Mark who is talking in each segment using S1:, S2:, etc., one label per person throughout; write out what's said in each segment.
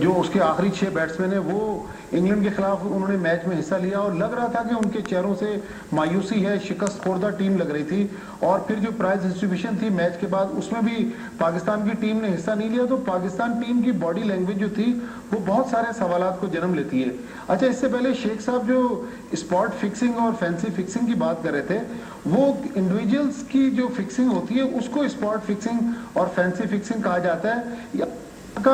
S1: جو اس کے آخری 6 بیٹسمین ہیں وہ انگلینڈ کے خلاف انہوں نے میچ میں حصہ لیا اور لگ رہا تھا کہ ان کے چہروں سے مایوسی ہے، شکست خوردہ ٹیم لگ رہی تھی. اور پھر جو پرائز ڈسٹریبیوشن تھی میچ کے بعد اس میں بھی پاکستان کی ٹیم نے حصہ نہیں لیا. تو پاکستان ٹیم کی باڈی لینگویج جو تھی وہ بہت سارے سوالات کو جنم لیتی ہے. اچھا، اس سے پہلے شیخ صاحب جو اسپاٹ فکسنگ اور فینسی فکسنگ کی بات کر رہے تھے، وہ انڈیویجولز کی جو فکسنگ ہوتی ہے اس کو اسپاٹ فکسنگ اور فینسی فکسنگ کہا جاتا ہے. کا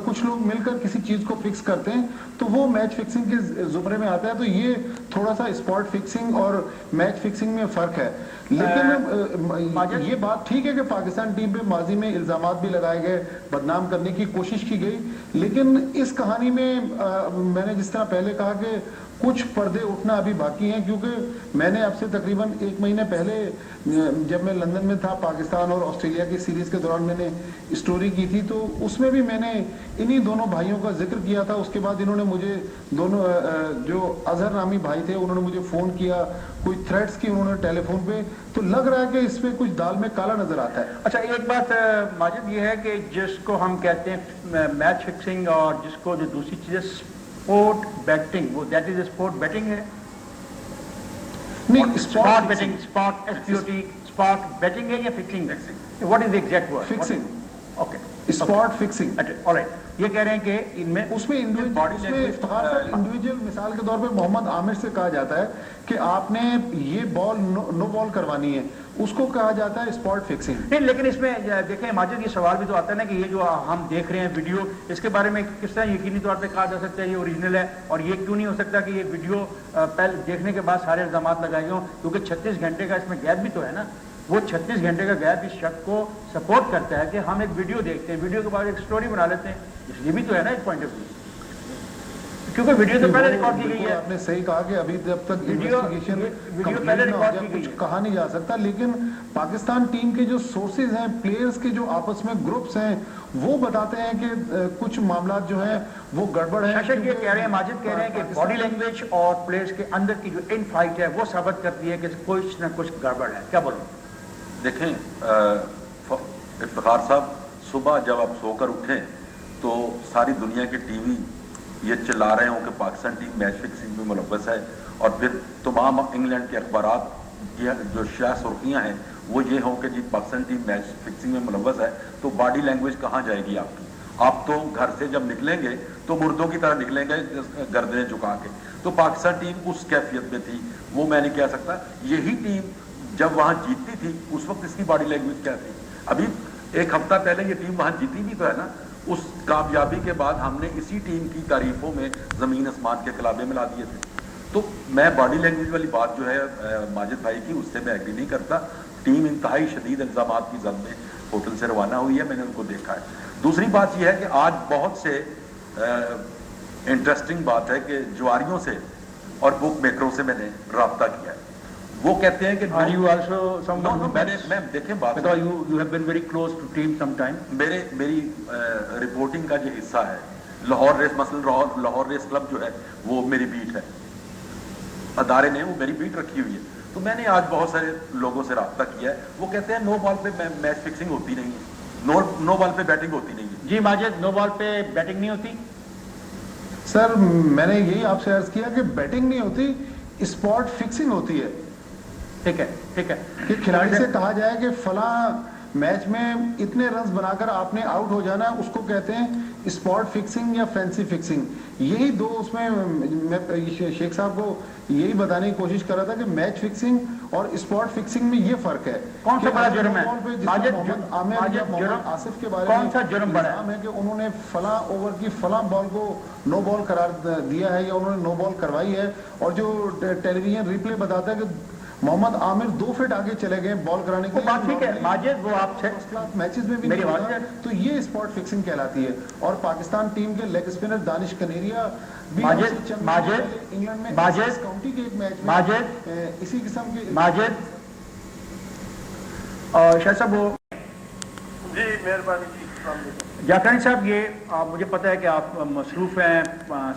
S1: کچھ لوگ مل کر کسی چیز کو فکس کرتے ہیں تو وہ میچ فکسنگ کے زمرے میں آتا ہے. تو یہ تھوڑا سا اسپاٹ فکسنگ اور میچ فکسنگ میں فرق ہے. لیکن یہ بات ٹھیک ہے کہ پاکستان ٹیم پہ ماضی میں الزامات بھی لگائے گئے، بدنام کرنے کی کوشش کی گئی. لیکن اس کہانی میں میں نے جس طرح پہلے کہا کہ کچھ پردے اٹھنا ابھی باقی ہیں، کیونکہ میں نے اب سے تقریباً 1 مہینے پہلے جب میں لندن میں تھا پاکستان اور آسٹریلیا کی سیریز کے دوران میں نے اسٹوری کی تھی، تو اس میں بھی میں نے انہی دونوں بھائیوں کا ذکر کیا تھا. اس کے بعد انہوں نے مجھے دونوں جو اظہر نامی بھائی تھے انہوں نے مجھے فون کیا، کوئی تھریٹس کی انہوں نے ٹیلی فون پہ. تو لگ رہا ہے کہ اس پہ کچھ دال میں کالا نظر آتا ہے.
S2: اچھا، ایک بات ماجد یہ ہے کہ جس کو ہم کہتے ہیں میچ فکسنگ اور جس کو جو دوسری چیز ہے اسپورٹ بیٹنگ، وہ دیٹ از اسپورٹ بیٹنگ ہے.
S1: نہیں،
S2: اسپورٹ بیٹنگ، اسپورٹ ایسپیوٹی اسپورٹ بیٹنگ ہے یا fixing? What is the exact word?
S1: Fixing.
S2: Okay,
S1: spot fixing.
S2: یہ کہہ رہے ہیں کہ ان میں
S1: اس میں افتخار صاحب انڈیویجول مثال کے طور پہ محمد عامر سے کہا جاتا ہے کہ آپ نے یہ بال نو بال کروانی ہے، اس کو کہا جاتا ہے اسپاٹ فکسنگ.
S2: نہیں، لیکن اس میں دیکھیں ماجد، یہ سوال بھی تو آتا ہے نا کہ یہ جو ہم دیکھ رہے ہیں ویڈیو، اس کے بارے میں کس طرح یقینی طور پہ کہا جا سکتا ہے یہ اوریجنل ہے، اور یہ کیوں نہیں ہو سکتا کہ یہ ویڈیو پہلے دیکھنے کے بعد سارے الزامات لگائے گئے ہوں؟ کیونکہ 36 گھنٹے کا اس میں گیپ بھی تو ہے نا. وہ 36 گھنٹے کا گیپ اس شک کو سپورٹ کرتا ہے کہ ہم ایک ویڈیو دیکھتے ہیں، ویڈیو کے بعد ایک سٹوری بنا لیتے ہیں. اس لیے بھی تو ہے نا ایک پوائنٹ آف ویو، کیونکہ ویڈیو تو پہلے ریکارڈ کی گئی ہے.
S1: آپ نے صحیح کہا کہ ابھی جب تک انویسٹیگیشن
S2: پہلے ریکارڈ کی گئی
S1: کچھ کہا نہیں جا سکتا. لیکن پاکستان ٹیم کے جو سورسز ہیں، پلیئرز کے جو آپس میں گروپس ہیں، وہ بتاتے ہیں کہ کچھ معاملات جو ہیں وہ گڑبڑ ہیں.
S2: شاشق یہ کہہ رہے ہیں، ماجد کہہ رہے ہیں کہ باڈی لینگویج اور پلیئرز کے اندر کی جو ان فائٹ ہے وہ ثابت کرتی ہے کہ کچھ نہ کچھ گڑبڑ ہے. کیا بولوں؟
S3: دیکھیں افتخار صاحب، صبح جب آپ سو کر اٹھیں تو ساری دنیا کے ٹی وی یہ چلا رہے ہوں کہ پاکستان ٹیم میچ فکسنگ میں ملوث ہے، اور پھر تمام انگلینڈ کے اخبارات جو شائع سرخیاں ہیں وہ یہ ہوں کہ جی پاکستان ٹیم میچ فکسنگ میں ملوث ہے، تو باڈی لینگویج کہاں جائے گی آپ کی؟ آپ تو گھر سے جب نکلیں گے تو مردوں کی طرح نکلیں گے گردنیں جھکا کے. تو پاکستان ٹیم اس کیفیت میں تھی، وہ میں نہیں کہہ سکتا. یہی ٹیم جب وہاں جیتتی تھی اس وقت اس کی باڈی لینگویج کیا تھی؟ ابھی 1 ہفتہ پہلے یہ ٹیم وہاں جیتی بھی تو ہے نا. اس کامیابی کے بعد ہم نے اسی ٹیم کی تعریفوں میں زمین آسمان کے کلابے ملا دیے تھے. تو میں باڈی لینگویج والی بات جو ہے ماجد بھائی کی، اس سے میں ایگری نہیں کرتا. ٹیم انتہائی شدید الزامات کی زد میں ہوٹل سے روانہ ہوئی ہے، میں نے ان کو دیکھا ہے. دوسری بات یہ ہے کہ آج بہت سے انٹرسٹنگ بات ہے کہ جواریوں سے اور بک میکروں سے میں نے رابطہ کیا ہے. وہ کہتے ہیں کہ دیکھیں بات، میری رپورٹنگ کا جو حصہ ہے لاہور ریس، مثلا لاہور ریس کلب جو ہے وہ میری بیٹ ہے، ادارے نے وہ میری بیٹ رکھی ہوئی ہے. تو میں نے آج بہت سارے لوگوں سے رابطہ کیا ہے، وہ کہتے ہیں نو بال پہ میچ فکسنگ ہوتی نہیں ہے، نو بال پہ بیٹنگ ہوتی نہیں ہے.
S2: جی ماجد، نو بال پہ بیٹنگ نہیں ہوتی؟
S1: سر میں نے یہی آپ سے عرض کیا کہ بیٹنگ نہیں ہوتی، اسپاٹ فکسنگ ہوتی ہے.
S2: ٹھیک ہے، ٹھیک ہے،
S1: کہ کھلاڑی سے کہا جائے کہ فلاں میچ میں اتنے رنز بنا کر آپ نے آؤٹ ہو جانا ہے، اس کو کہتے ہیں اسپاٹ فکسنگ یا فینسی فکسنگ. یہی دو اس میں شیخ صاحب کو یہی بتانے کی کوشش کر رہا تھا کہ میچ فکسنگ اور اسپاٹ فکسنگ میں یہ فرق ہے.
S2: کون سا بڑا جرم ہے؟
S1: محمد عامر یا محمد آصف کے بارے میں
S2: کون سا جرم بڑا
S1: ہے کہ انہوں نے فلاں اوور کی فلاں بال کو نو بال قرار دیا ہے یا انہوں نے نو بال کروائی ہے، اور جو ٹیلی ویژن ریپلے بتاتا ہے کہ محمد عامر 2 فٹ آگے چلے گئے بال کرانے کے لیے.
S2: ٹھیک ہے ماجد، وہ آپ سے
S1: میچز میں بھی نہیں ہوتا، تو یہ اسپاٹ فکسنگ کہلاتی ہے. اور پاکستان ٹیم کے لیگ اسپنر دانش کنیریا بھی انگلینڈ میں کاؤنٹی کے ایک میچ میں اسی قسم کے
S2: ماجد شاہ صاحب وہ
S4: جی مہربانی جی.
S2: جاکرانی صاحب، یہ مجھے پتہ ہے کہ آپ مصروف ہیں،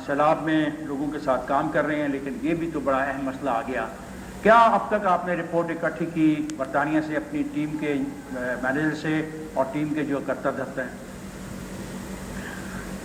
S2: سیلاب میں لوگوں کے ساتھ کام کر رہے ہیں، لیکن یہ بھی تو بڑا اہم مسئلہ آ گیا. کیا اب تک آپ نے رپورٹ اکٹھی کی برطانیہ سے، اپنی ٹیم کے مینیجر سے اور ٹیم کے جو کرتا دھرتا ہیں؟